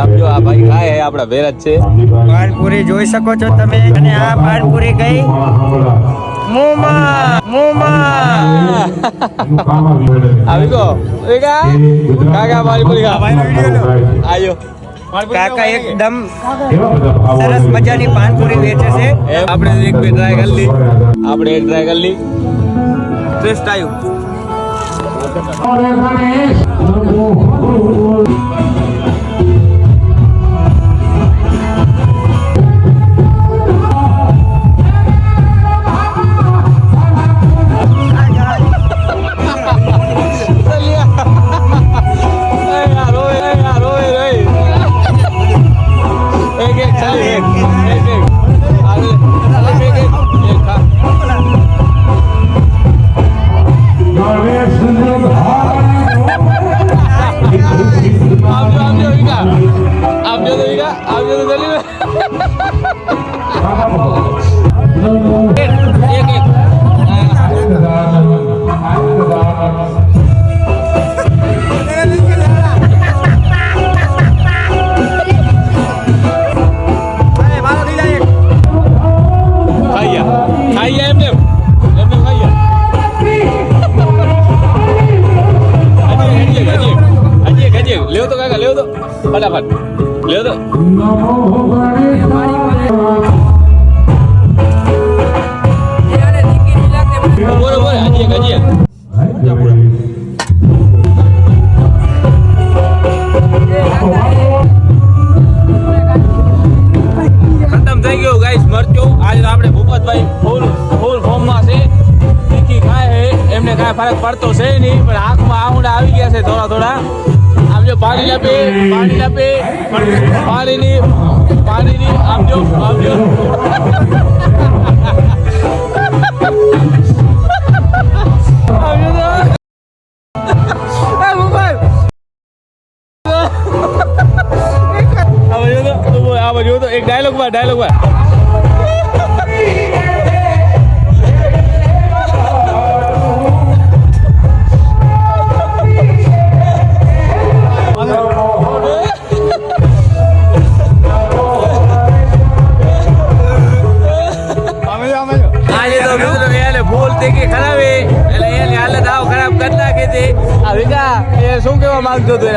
આમ જો આ ભાઈ ખાય હે આપડા વેરજ છે પાનપુરી જોઈ શકો છો તમે અને આ પાનપુરી ગઈ આવી ગયો એકા કાકા મારી પૂરી ખા આયો કાકા એકદમ સરસ મજાની પાનપુરી વેચે છે આપણે એક બે ટ્રાય કરી લી આપણે એક ટ્રાય કરી લી ટેસ્ટ આવ્યું ले तो काका ले तो फटाफट ले तो बोलो बोलो हाजी हाजी खत्म થઈ ગયો ગાઈસ મરચો આજ આપણે ભૂપતભાઈ ફૂલ ફોર્મ માં છે તીખી ખાય હે એમને કાય ફરક પડતો છે નહીં પણ આંખમાં આંગળા આવી ગયા છે થોડા થોડા આમ જો પાણી લાપે પાણીની આમ જો એક ડાયલોગ માં શું કેવા માંગતો હતો